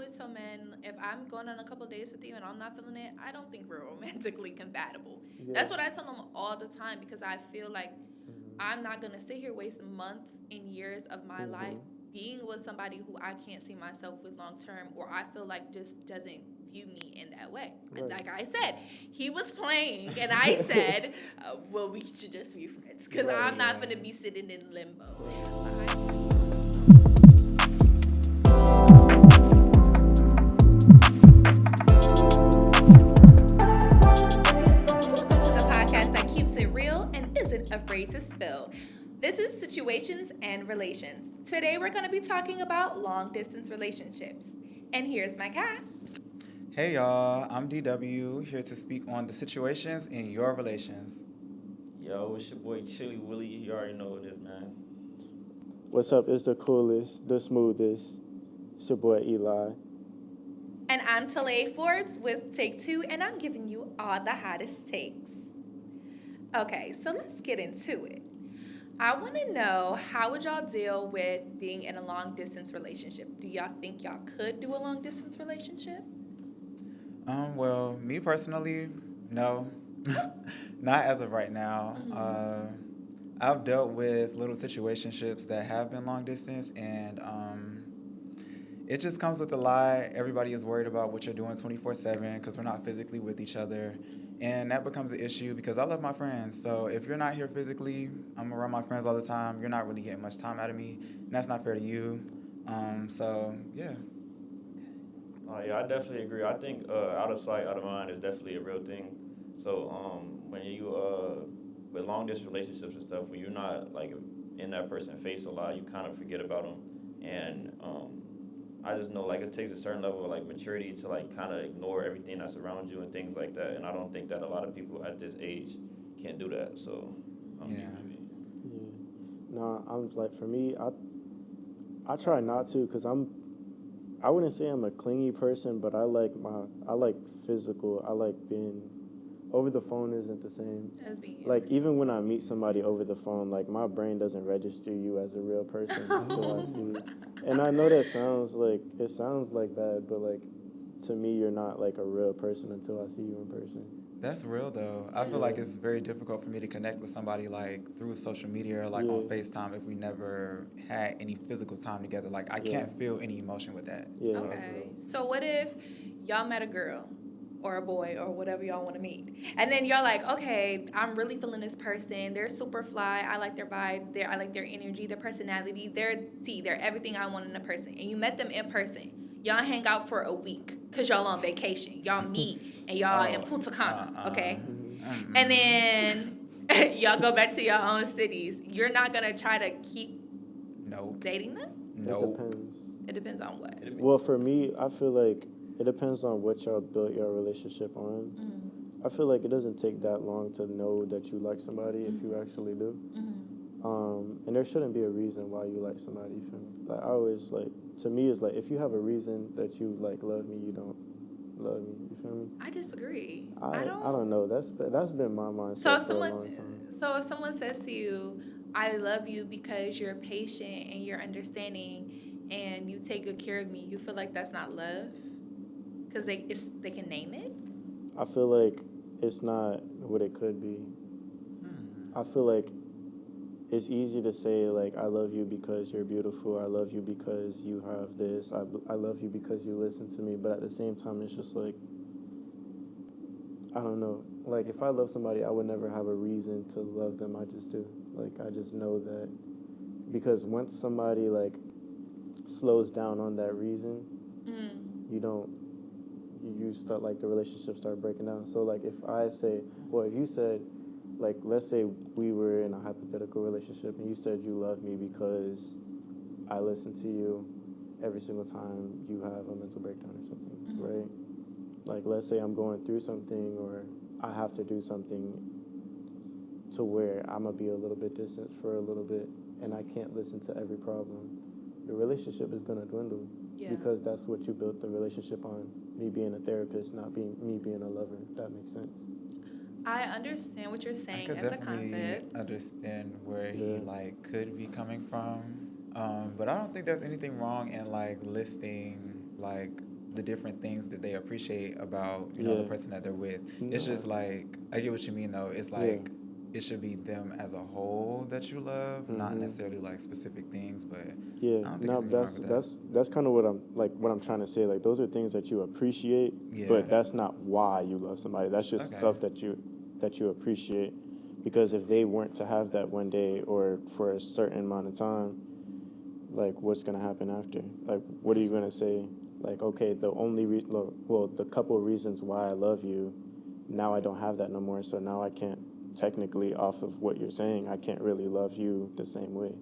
always tell men, if I'm going on a couple days with you and I'm not feeling it, I don't think we're romantically compatible. Yeah. That's what I tell them all the time because I feel like I'm not going to sit here waste months and years of my life Mm-hmm. being with somebody who I can't see myself with long term or I feel like just doesn't view me in that way. And Right. like I said, he was playing and I said, well, we should just be friends because Right. I'm not Yeah. going to be sitting in limbo. Welcome to the podcast that keeps it real and isn't afraid to spill. This is Situations and Relations. Today we're going to be talking about long distance relationships. And here's my cast. Hey y'all, I'm DW here to speak on the situations in your relations. Yo, it's your boy Chili Willie. You already know what it is, man. What's up? It's the coolest, the smoothest. It's your boy Eli. And I'm Talay Forbes with Take Two, and I'm giving you all the hottest takes. Okay, so let's get into it. I want to know, how would y'all deal with being in a long distance relationship? Do y'all think y'all could do a long distance relationship? Well, me personally, no, not as of right now. I've dealt with little situationships that have been long distance, and it just comes with a lie. Everybody is worried about what you're doing 24/7 because we're not physically with each other. And that becomes an issue because I love my friends. So if you're not here physically, I'm around my friends all the time. You're not really getting much time out of me, and that's not fair to you. So yeah. Yeah, I definitely agree. I think out of sight, out of mind is definitely a real thing. So when you with long distance relationships and stuff, when you're not like in that person's face a lot, you kind of forget about them. And I just know like it takes a certain level of like maturity to like kind of ignore everything that's around you and things like that. And I don't think that a lot of people at this age can do that. So Yeah. Yeah. No, I'm like for me, I try not to because I wouldn't say I'm a clingy person, but I like physical. I like being over the phone isn't the same. As being Like even when I meet somebody over the phone, like my brain doesn't register you as a real person until I see you. And I know that sounds like bad, but like to me you're not like a real person until I see you in person. That's real though. I feel like it's very difficult for me to connect with somebody like through social media or like on Yeah. FaceTime if we never had any physical time together. Like I can't feel any emotion with that. Yeah. Okay. So what if y'all met a girl or a boy or whatever y'all want to meet, and then y'all like, okay, I'm really feeling this person. They're super fly. I like their vibe. I like their energy, their personality. They're everything I want in a person. And you met them in person. Y'all hang out for a week because y'all on vacation. Y'all meet and y'all in Punta Cana. Okay. Mm-hmm. And then y'all go back to your own cities. You're not gonna try to keep Nope. dating them. It Nope. depends. It depends on what. Well, for me, I feel like it depends on what y'all built your relationship on. Mm-hmm. I feel like it doesn't take that long to know that you like somebody if you actually do. And there shouldn't be a reason why you like somebody. You feel me? Like I always like, to me, it's like if you have a reason that you like love me, you don't love me. You feel me? I disagree. I don't know. That's been my mindset So if for a long time. if someone says to you, "I love you because you're patient and you're understanding and you take good care of me," you feel like that's not love because they can name it. I feel like it's not what it could be. I feel like it's easy to say like I love you because you're beautiful. I love you because you have this. I love you because you listen to me. But at the same time, it's just like I don't know. Like if I love somebody, I would never have a reason to love them. I just do. Like I just know that because once somebody like slows down on that reason, you don't. You start like the relationship start breaking down. So like if I say, well, if you said, like let's say we were in a hypothetical relationship and you said you love me because I listen to you every single time you have a mental breakdown or something, right? Like let's say I'm going through something or I have to do something to where I'm gonna be a little bit distant for a little bit and I can't listen to every problem. The relationship is gonna dwindle because that's what you built the relationship on. Me being a therapist, not being me being a lover. If that makes sense. I understand what you're I saying could as a definitely concept. understand where he like could be coming from, but I don't think there's anything wrong in like listing like the different things that they appreciate about, you know, the Yeah. person that they're with. No. It's just like, I get what you mean though. It's like, it should be them as a whole that you love, not necessarily like specific things, but Yeah, I don't think no, there's anything wrong with that. that's kind of what I'm trying to say. Like those are things that you appreciate, Yeah. but that's not why you love somebody. That's just Okay. stuff that you appreciate. Because if they weren't to have that one day or for a certain amount of time, like what's gonna happen after? Like what are you gonna say? Like okay, the couple of reasons why I love you, now I don't have that no more. So now I can't technically, off of what you're saying, I can't really love you the same way.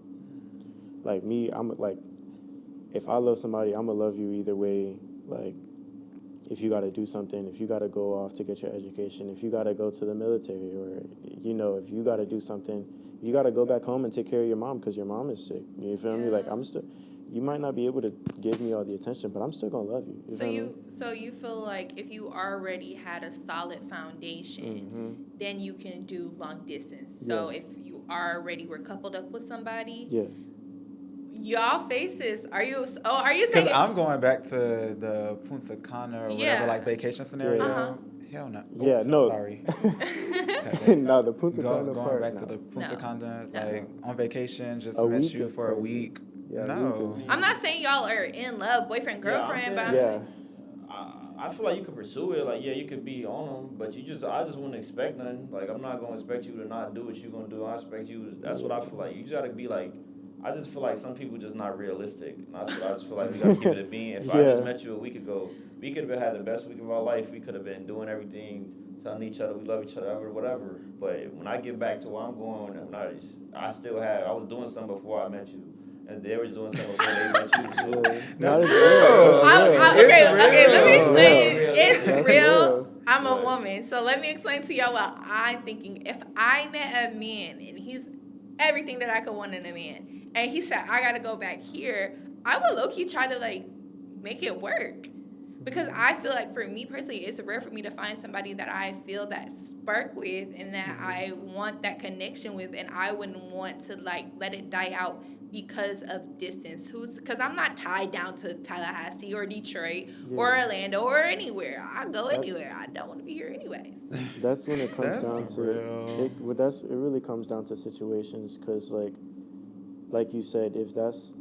Like me, I'm like, if I love somebody, I'm gonna love you either way. Like, if you gotta do something, if you gotta go off to get your education, if you gotta go to the military, or you know, if you gotta do something, you gotta go back home and take care of your mom because your mom is sick. You feel me? Like you might not be able to give me all the attention, but I'm still gonna love you. So you feel like if you already had a solid foundation, then you can do long distance. So if you already were coupled up with somebody, y'all faces, are you saying? Because I'm going back to the Punta Cana or whatever, like vacation scenario. Hell no. Yeah, no. Sorry. No, the Punta Cana Going part. back to the Punta Cana, like on vacation, just A met week you is for a crazy. week. Yeah, No. I'm not saying y'all are in love, boyfriend, girlfriend, but I'm saying. I feel like you could pursue it. Like, yeah, you could be on them, but I just wouldn't expect nothing. Like, I'm not gonna expect you to not do what you're gonna do. I expect you. That's what I feel like. You just gotta be like. I just feel like some people just not realistic. And that's what I just feel like we gotta keep it a being. If I just met you a week ago, we could have had the best week of our life. We could have been doing everything, telling each other we love each other, whatever. But when I get back to where I'm going, I was doing something before I met you. And they were doing something before they met you. So That's real. Okay, let me explain. It's That's real. real. I'm a woman, so let me explain to y'all what I'm thinking. If I met a man and he's everything that I could want in a man, and he said I gotta go back here, I would low key try to like make it work. Because I feel like for me personally, it's rare for me to find somebody that I feel that spark with and that I want that connection with, and I wouldn't want to like let it die out because of distance. Because I'm not tied down to Tallahassee or Detroit or Orlando or anywhere. I go anywhere. I don't want to be here anyways. That's when it comes down real. to it really comes down to situations, because like you said, if that's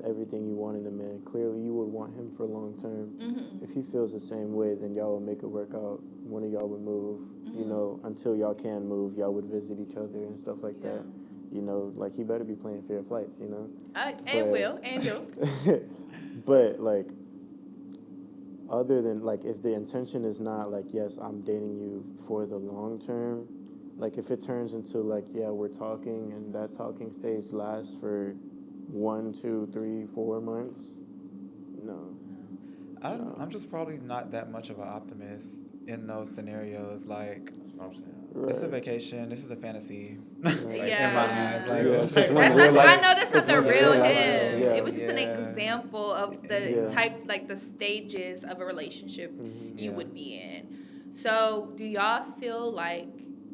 everything you want in a man, clearly you would want him for long term. If he feels the same way, then y'all would make it work out. One of y'all would move, you know, until y'all can move, y'all would visit each other and stuff like that. You know, like he better be playing for your flights, you know. And do. But like, other than like, if the intention is not like, yes, I'm dating you for the long term, like if it turns into like, yeah, we're talking and that talking stage lasts for 1, 2, 3, 4 months, no. I'm just probably not that much of an optimist in those scenarios. Like, that's what I'm saying. Right. This is a vacation. This is a fantasy. Like, in my eyes, like I know that's not the real him. Yeah. It was just an example of the type, like the stages of a relationship you would be in. So, do y'all feel like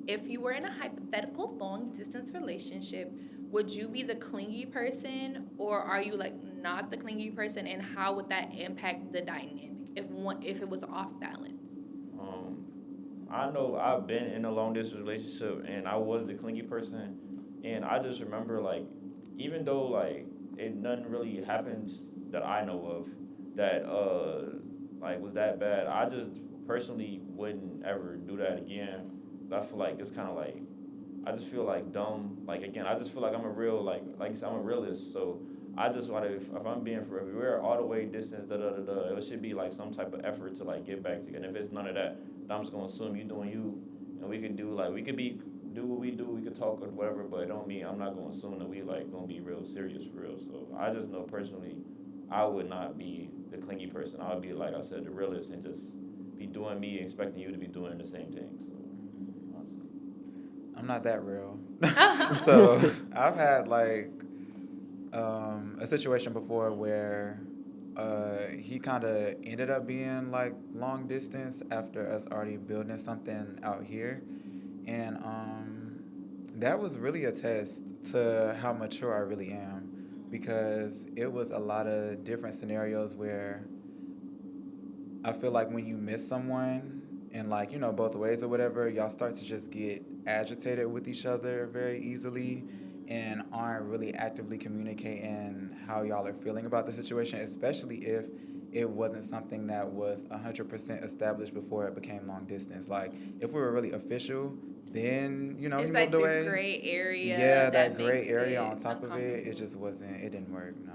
if you were in a hypothetical long distance relationship, would you be the clingy person, or are you like not the clingy person, and how would that impact the dynamic if it was off balance? I know I've been in a long distance relationship and I was the clingy person, and I just remember like, even though like nothing really happened that I know of that like was that bad, I just personally wouldn't ever do that again. I feel like it's kind of like, I just feel like dumb. Like again, I just feel like I'm a real like you said, I'm a realist. So I just want to, if I'm being if we're all the way distance, it should be like some type of effort to like get back together. And if it's none of that, I'm just gonna assume you doing you, and we could do what we do, we could talk or whatever, but it don't mean I'm not gonna assume that we like gonna be real serious for real. So I just know personally, I would not be the clingy person. I would be, like I said, the realist, and just be doing me, expecting you to be doing the same thing. So I'm not that real. So I've had like a situation before where he kind of ended up being like long distance after us already building something out here, and that was really a test to how mature I really am, because it was a lot of different scenarios where I feel like when you miss someone in like, you know, both ways or whatever, y'all start to just get agitated with each other very easily and aren't really actively communicating how y'all are feeling about the situation, especially if it wasn't something that was 100% established before it became long distance. Like, if we were really official, then, you know, It's he like moved the away. gray area Yeah, that that gray makes area it on top of it, it uncomfortable. just wasn't, it didn't work, no.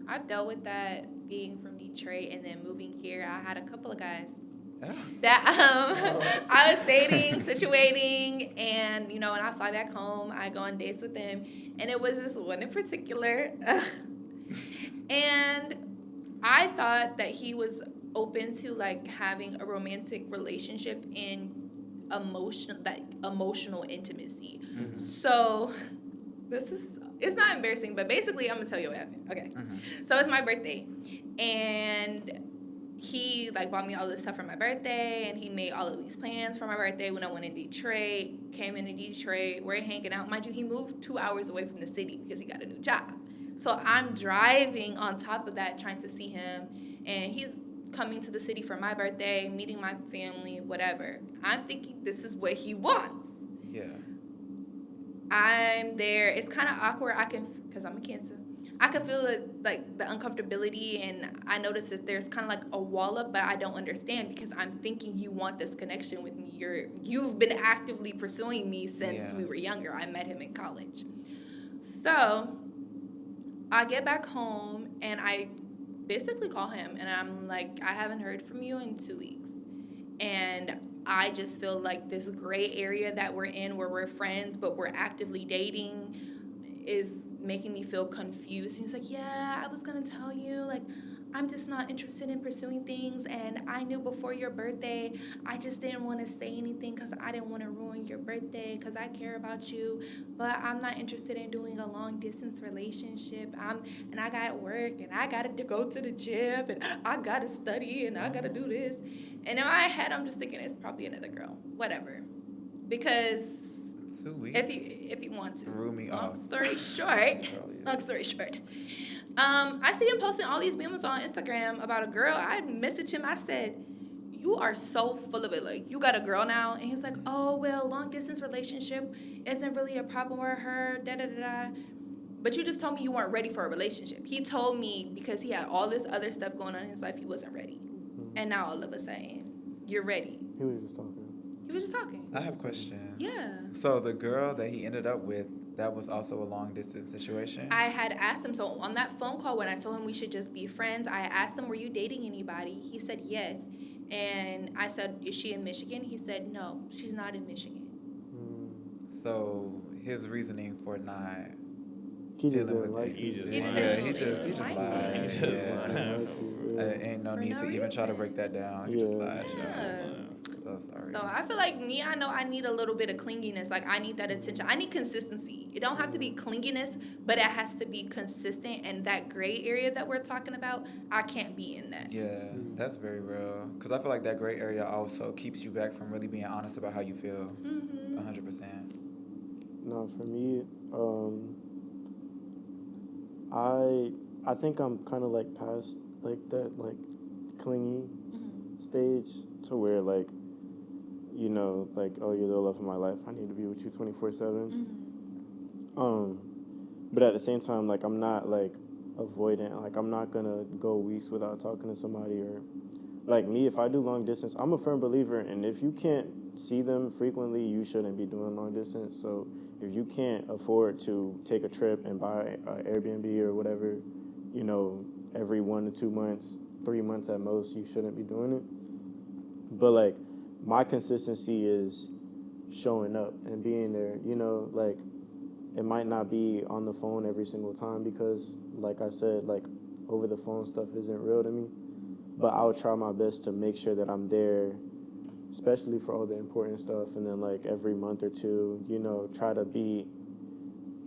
I've dealt with that being from Detroit and then moving here. I had a couple of guys Yeah. that I was dating, situating, and you know, when I fly back home, I go on dates with them, and it was this one in particular, and I thought that he was open to like having a romantic relationship in emotional intimacy. Mhm. So it's not embarrassing, but basically I'm gonna tell you what happened. Okay. So it's my birthday, and he like bought me all this stuff for my birthday, and he made all of these plans for my birthday when I went in Detroit. Came into Detroit, we're hanging out. Mind you, he moved 2 hours away from the city because he got a new job. So I'm driving on top of that, trying to see him, and he's coming to the city for my birthday, meeting my family, whatever. I'm thinking this is what he wants. Yeah. I'm there. It's kind of awkward. Because I'm a Cancer, I can feel it, like the uncomfortability, and I notice that there's kind of like a wall up, but I don't understand because I'm thinking you want this connection with me. You've been actively pursuing me since we were younger. I met him in college. So I get back home and I basically call him and I'm like, I haven't heard from you in 2 weeks. And I just feel like this gray area that we're in where we're friends but we're actively dating is making me feel confused. And he's like, yeah, I was gonna tell you, like, I'm just not interested in pursuing things, and I knew before your birthday, I just didn't want to say anything because I didn't want to ruin your birthday because I care about you, but I'm not interested in doing a long distance relationship. And I got work, and I gotta go to the gym, and I gotta study, and I gotta do this. And in my head, I'm just thinking it's probably another girl, whatever, because 2 weeks. if you want to. Threw me Long off. story short. I see him posting all these memes on Instagram about a girl. I messaged him. I said, you are so full of it. Like, you got a girl now? And he's like, oh, well, long distance relationship isn't really a problem with her, da-da-da-da. But you just told me you weren't ready for a relationship. He told me because he had all this other stuff going on in his life, he wasn't ready. And now all of a sudden, you're ready. He was just talking. I have questions. Yeah. So the girl that he ended up with, that was also a long distance situation? I had asked him, so on that phone call when I told him we should just be friends, I asked him, were you dating anybody? He said yes. And I said, is she in Michigan? He said, no, she's not in Michigan. So his reasoning for not He just dealing didn't with like it. you. He just lied. Yeah. Ain't no For need no to even try to reason. break that down. He just lied, y'all. So sorry. So I feel like me, I know I need a little bit of clinginess. Like, I need that attention. I need consistency. It don't have to be clinginess, but it has to be consistent. And that gray area that we're talking about, I can't be in that. Yeah, that's very real. Because I feel like that gray area also keeps you back from really being honest about how you feel. 100%. No, for me, I think I'm kind of like past like that like clingy stage to where like, you know, like, oh, you're the love of my life, I need to be with you 24/7. But at the same time, like, I'm not like avoidant. Like, I'm not gonna go weeks without talking to somebody. Or like me, if I do long distance, I'm a firm believer, and if you can't see them frequently, you shouldn't be doing long distance. So if you can't afford to take a trip and buy an Airbnb or whatever, you know, every 1 to 2 months, 3 months at most, you shouldn't be doing it. But like, my consistency is showing up and being there. You know, like, it might not be on the phone every single time because, like I said, like, over the phone stuff isn't real to me. But I would try my best to make sure that I'm there, especially for all the important stuff. And then, like, every month or two, you know, try to be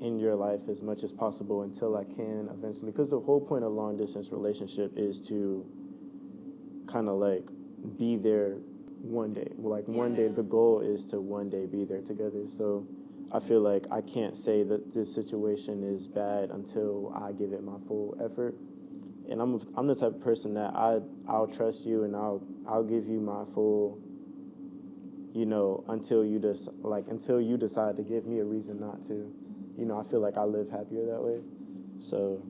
in your life as much as possible until I can eventually. Because the whole point of long distance relationship is to kind of like be there one day. Like, one day, the goal is to one day be there together. So I feel like I can't say that this situation is bad until I give it my full effort. and I'm the type of person that I'll trust you, and I'll give you my full, until you until you decide to give me a reason not to. I feel like I live happier that way. So,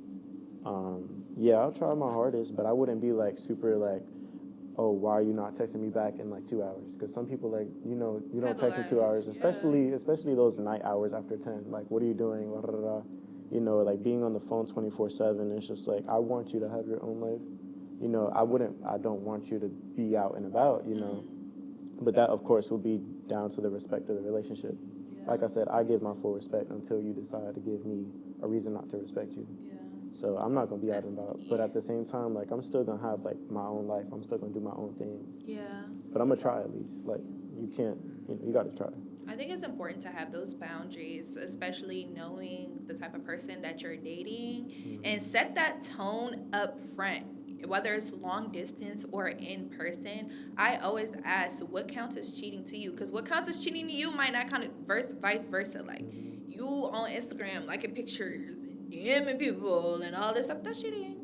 yeah, I'll try my hardest, but I wouldn't be like super like, oh, why are you not texting me back in like 2 hours? Because some people like, you don't text in 2 hours, especially those night hours after 10. Like, what are you doing? Blah, blah, blah. Like being on the phone 24/7. It's just like, I want you to have your own life. I don't want you to be out and about, But that, of course, will be down to the respect of the relationship. Yeah. Like I said, I give my full respect until you decide to give me a reason not to respect you. Yeah. So I'm not going to be out That's and about. neat. But at the same time, like, I'm still going to have, like, my own life. I'm still going to do my own things. Yeah. But I'm going to try at least. Like, you can't, you got to try. I think it's important to have those boundaries, especially knowing the type of person that you're dating, and set that tone up front. Whether it's long distance or in person, I always ask, what counts as cheating to you? Because what counts as cheating to you might not count vice versa. Like, you on Instagram liking pictures, DMing people, and all this stuff, that's cheating.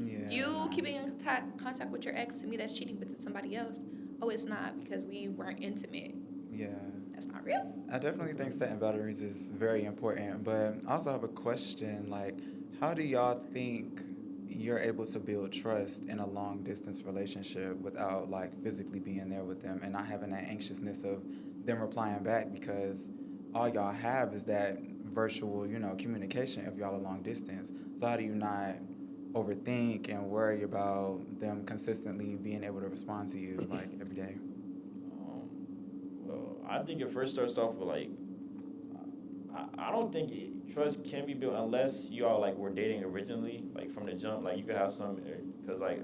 Yeah. You keeping in contact with your ex, to me, that's cheating, but to somebody else, oh, it's not, because we weren't intimate. Yeah. That's not real. I definitely think setting boundaries is very important, but I also have a question, like, how do y'all think you're able to build trust in a long distance relationship without like physically being there with them and not having that anxiousness of them replying back, because all y'all have is that virtual, communication if y'all are long distance. So how do you not overthink and worry about them consistently being able to respond to you like every day? Well, I think it first starts off with like, I don't think trust can be built unless you all like were dating originally, like from the jump. Like you could have some, because like,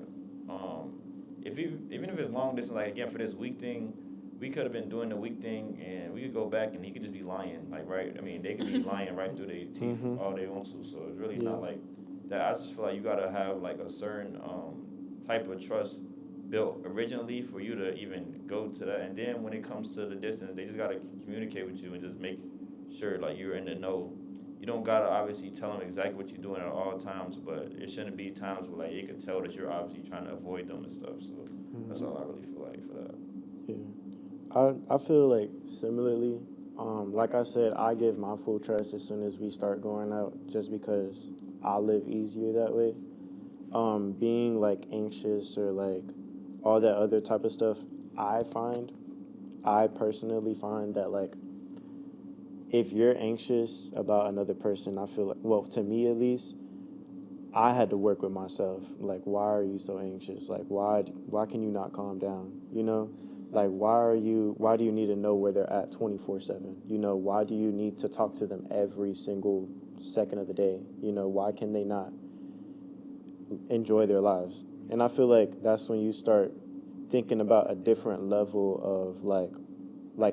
even if it's long distance, like again for this week thing, we could have been doing the week thing, and we could go back and he could just be lying, like right. I mean, they could be lying right through their teeth all they want to. So it's really not like that. I just feel like you gotta have like a certain type of trust built originally for you to even go to that. And then when it comes to the distance, they just gotta communicate with you and just make sure like you're in the know. You don't gotta obviously tell them exactly what you're doing at all times, but it shouldn't be times where like you can tell that you're obviously trying to avoid them and stuff. So that's all I really feel like for that. Yeah, I feel like similarly. Like I said, I give my full trust as soon as we start going out, just because I live easier that way. Being like anxious or like all that other type of stuff, I personally find that like, if you're anxious about another person, I feel like, well, to me at least, I had to work with myself. Like, why are you so anxious? Like, why can you not calm down? Like, why do you need to know where they're at 24/7? Why do you need to talk to them every single second of the day? Why can they not enjoy their lives? And I feel like that's when you start thinking about a different level of like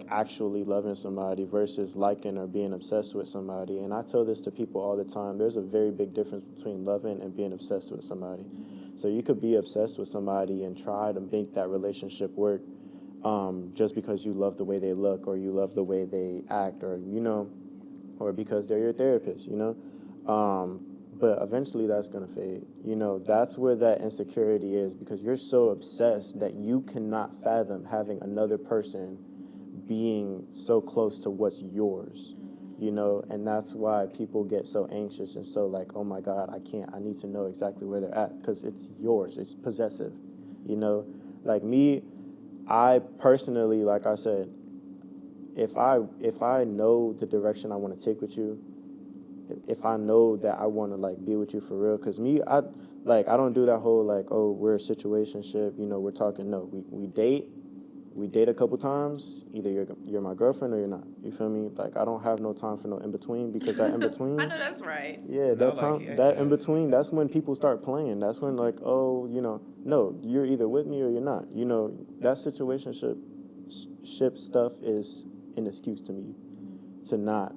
actually loving somebody versus liking or being obsessed with somebody. And I tell this to people all the time. There's a very big difference between loving and being obsessed with somebody. So you could be obsessed with somebody and try to make that relationship work just because you love the way they look or you love the way they act or because they're your therapist, but eventually that's going to fade. That's where that insecurity is, because you're so obsessed that you cannot fathom having another person being so close to what's yours, and that's why people get so anxious and so like, oh my God, I need to know exactly where they're at, because it's yours, it's possessive, like me, I personally, like I said, if I know the direction I want to take with you, if I know that I want to like be with you for real, because me, I don't do that whole like, oh, we're a situationship, we're talking. No, we date a couple times. Either you're my girlfriend or you're not. You feel me? Like, I don't have no time for no in between, because that in between. I know that's right. Yeah, that in between. That's when people start playing. That's when like, oh, no, you're either with me or you're not. That situationship stuff is an excuse to me to not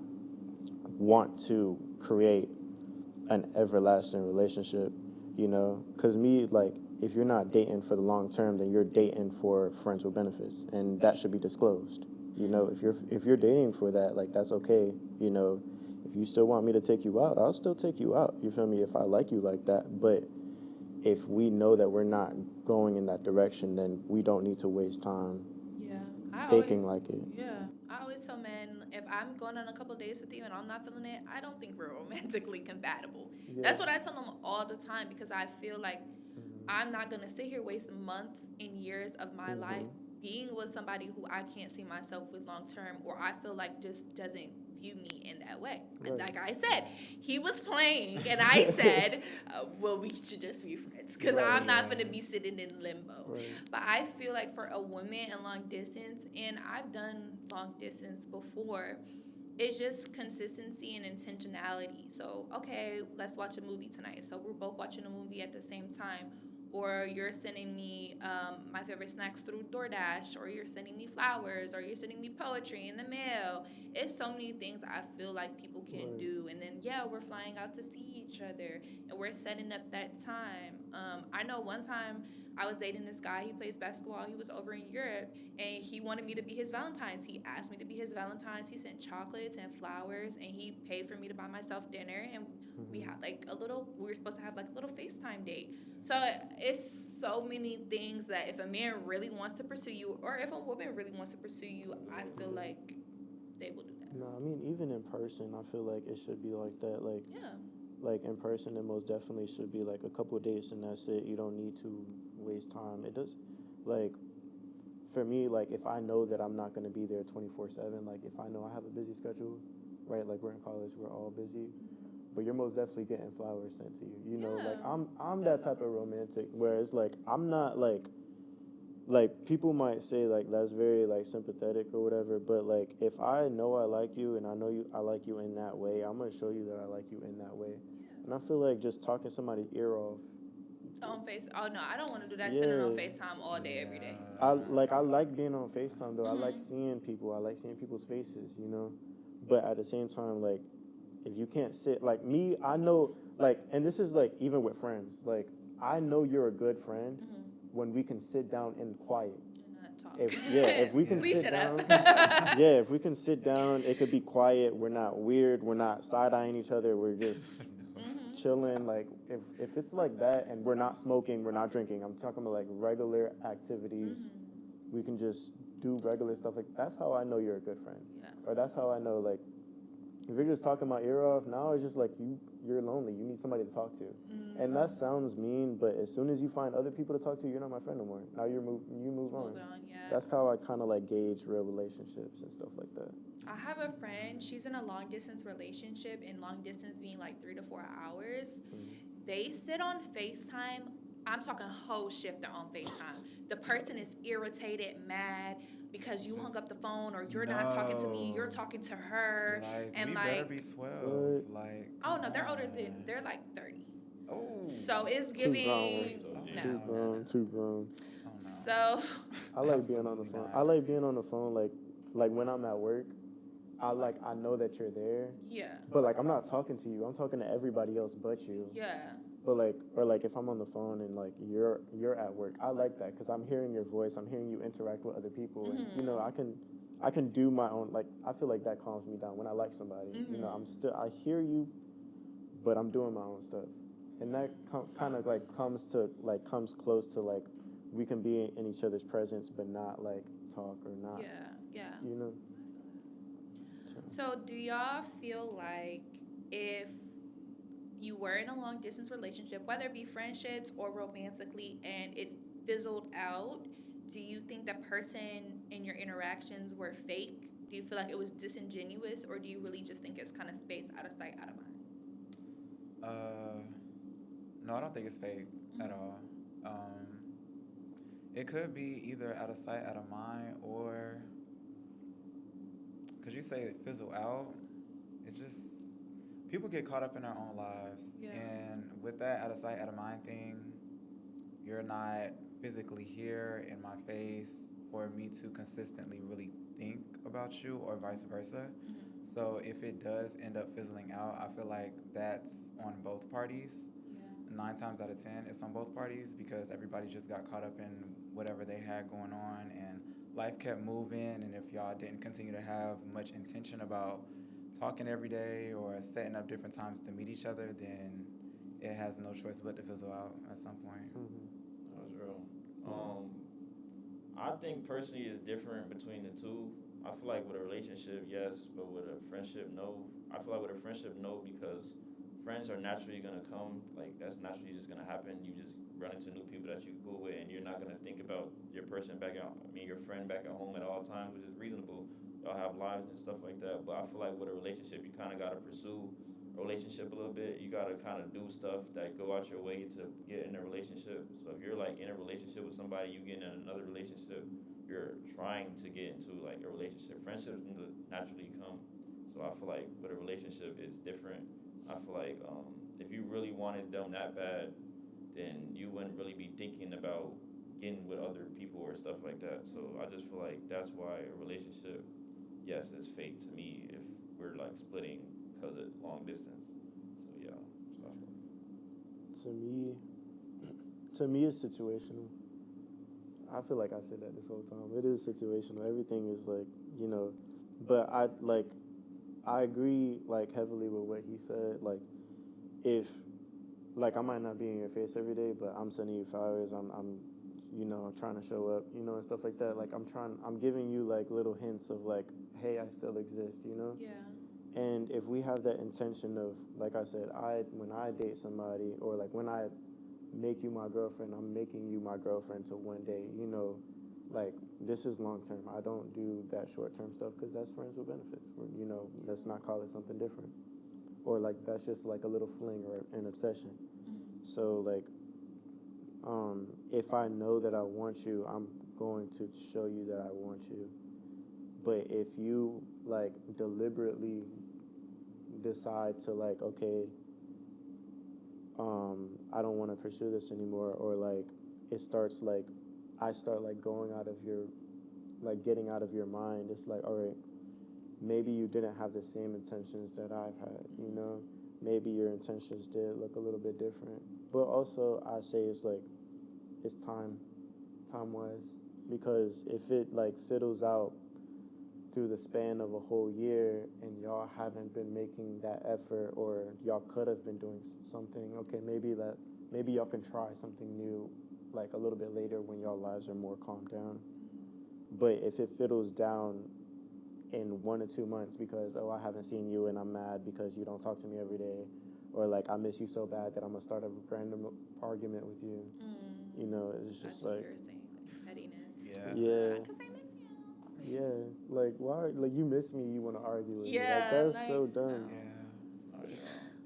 want to create an everlasting relationship. Because me, like, if you're not dating for the long term, then you're dating for friends with benefits, and that should be disclosed. If you're dating for that, like, that's okay. If you still want me to take you out, I'll still take you out. You feel me? If I like you like that, but if we know that we're not going in that direction, then we don't need to waste time Yeah. I faking like it. Yeah, I always tell men, if I'm going on a couple days with you and I'm not feeling it, I don't think we're romantically compatible. Yeah. That's what I tell them all the time, because I feel like Mhm. I'm not gonna sit here waste months and years of my life being with somebody who I can't see myself with long term, or I feel like just doesn't view me in that way. And Right. like I said, he was playing, and I said, well, we should just be friends, because Right. I'm not gonna be sitting in limbo. Right. But I feel like for a woman in long distance, and I've done long distance before, it's just consistency and intentionality. So, okay, let's watch a movie tonight. So we're both watching a movie at the same time. Or you're sending me my favorite snacks through DoorDash, or you're sending me flowers, or you're sending me poetry in the mail. It's so many things I feel like people can do. And then, yeah, we're flying out to see each other, and we're setting up that time. I know one time I was dating this guy. He plays basketball. He was over in Europe, and he wanted me to be his Valentine's. He asked me to be his Valentine's. He sent chocolates and flowers, and he paid for me to buy myself dinner. And we had like we were supposed to have like a little FaceTime date. So it's so many things that if a man really wants to pursue you, or if a woman really wants to pursue you, I feel like they will do that. No, I mean, even in person, I feel like it should be like that. Like, Yeah. like in person, it most definitely should be like a couple of dates and that's it. You don't need to waste time. It does, like, for me, like if I know that I'm not gonna be there 24/7, like if I know I have a busy schedule, right? Like we're in college, we're all busy, but you're most definitely getting flowers sent to you. You know, like Yeah. I'm that type of romantic where it's like I'm not like people might say like that's very like sympathetic or whatever, but like if I know I like you and I know I like you in that way, I'm gonna show you that I like you in that way. And I feel like just talking somebody's ear off. On Face. Oh no, I don't want to do that. Sitting on Yeah. FaceTime all day, every day. I like being on FaceTime though. I like seeing people. I like seeing people's faces, you know. But at the same time, like if you can't sit like me, I know like, and this is like even with friends. Like I know you're a good friend when we can sit down in quiet. And not talk. If we can Please sit shut down, up. yeah, if we can sit down, it could be quiet. We're not weird. We're not side eyeing each other. We're just chilling. Like if it's like that, and we're not smoking, we're not drinking. I'm talking about like regular activities. We can just do regular stuff. Like that's how I know you're a good friend. Yeah. Or that's how I know like if you're just talking my ear off, now it's just like you're lonely. You need somebody to talk to. And that sounds mean, but as soon as you find other people to talk to, you're not my friend no more. Now you move on. Move on, yeah. That's how I kind of like gauge real relationships and stuff like that. I have a friend, she's in a long distance relationship, and long distance being like 3 to 4 hours. They sit on FaceTime. I'm talking whole shift, they're on FaceTime. The person is irritated, mad, because you hung up the phone, or you're not talking to me, you're talking to her. Like, and we like, better be 12. Like, oh no, they're older on. than, they're like 30. Oh. So it's giving, Too grown. Oh, no. So I like being on the phone. I like being on the phone like when I'm at work. I know that you're there. Yeah. But like I'm not talking to you. I'm talking to everybody else but you. Yeah. But like or like if I'm on the phone and like you're at work, I like that because I'm hearing your voice. I'm hearing you interact with other people, and you know I can do my own. Like I feel like that calms me down when I like somebody. You know I hear you, but I'm doing my own stuff, and that kind of like comes close to like we can be in each other's presence, but not like talk or not. Yeah. You know. So do y'all feel like if you were in a long distance relationship, whether it be friendships or romantically, and it fizzled out, do you think the person in your interactions were fake? Do you feel like it was disingenuous, or do you really just think it's kind of space, out of sight, out of mind? No, I don't think it's fake at all. It could be either out of sight, out of mind, or because you say it fizzle out, it's just people get caught up in their own lives, and with that out of sight, out of mind thing, you're not physically here in my face for me to consistently really think about you, or vice versa. So if it does end up fizzling out, I feel like that's on both parties. 9 times out of 10, it's on both parties because everybody just got caught up in whatever they had going on, and life kept moving. And if y'all didn't continue to have much intention about talking every day or setting up different times to meet each other, then it has no choice but to fizzle out at some point. Mm-hmm. That was real. I think personally it's different between the two. I feel like with a relationship, yes, but with a friendship, no. I feel like with a friendship, no, because friends are naturally gonna come. Like that's naturally just gonna happen. You just run into new people that you cool with, and you're not gonna think about your person back out. I mean, your friend back at home at all times, which is reasonable. Y'all have lives and stuff like that. But I feel like with a relationship, you kind of gotta pursue a relationship a little bit. You gotta kind of do stuff that go out your way to get in a relationship. So if you're like in a relationship with somebody, you get in another relationship, you're trying to get into like a relationship. Friendships naturally come. So I feel like with a relationship, it's different. I feel like if you really wanted them that bad, then you wouldn't really be thinking about getting with other people or stuff like that. So I just feel like that's why a relationship, yes, is fake to me if we're like splitting because of long distance. So yeah, so I feel. To me, it's situational. I feel like I said that this whole time. It is situational. Everything is like, but I agree like heavily with what he said. Like if like I might not be in your face every day, but I'm sending you flowers. I'm trying to show up, and stuff like that. Like I'm giving you like little hints of like, hey, I still exist, Yeah. And if we have that intention of, like I said, when I date somebody or like when I make you my girlfriend, I'm making you my girlfriend till one day, like this is long term. I don't do that short term stuff because that's friends with benefits. Let's not call it something different. Or like that's just like a little fling or an obsession. Mm-hmm. So like, if I know that I want you, I'm going to show you that I want you. But if you like deliberately decide to like, okay, I don't want to pursue this anymore, or like it starts like I start like going out of your, like getting out of your mind. It's like, all right, maybe you didn't have the same intentions that I've had, Maybe your intentions did look a little bit different. But also I say it's like, it's time-wise. Because if it like fiddles out through the span of a whole year and y'all haven't been making that effort, or y'all could have been doing something, okay, maybe y'all can try something new like a little bit later when y'all lives are more calmed down. But if it fiddles down in 1 or 2 months because, I haven't seen you and I'm mad because you don't talk to me every day, or like I miss you so bad that I'm gonna start a random argument with you, it's just That's like, what you're saying, like pettiness. yeah, Because I miss you. yeah, like why, like you miss me, you want to argue with me, like Yeah, that's so dumb. no. Yeah. Oh yeah.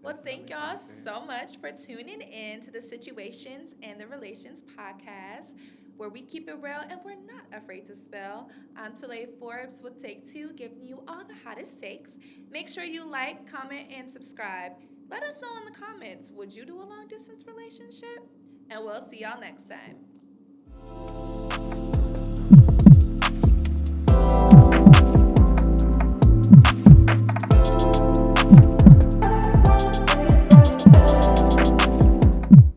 Well, thank Definitely y'all toxic. so much for tuning in to the Situations and the Relations podcast, where we keep it real and we're not afraid to spell. I'm Talay Forbes with Take Two, giving you all the hottest takes. Make sure you like, comment, and subscribe. Let us know in the comments, would you do a long distance relationship? And we'll see y'all next time.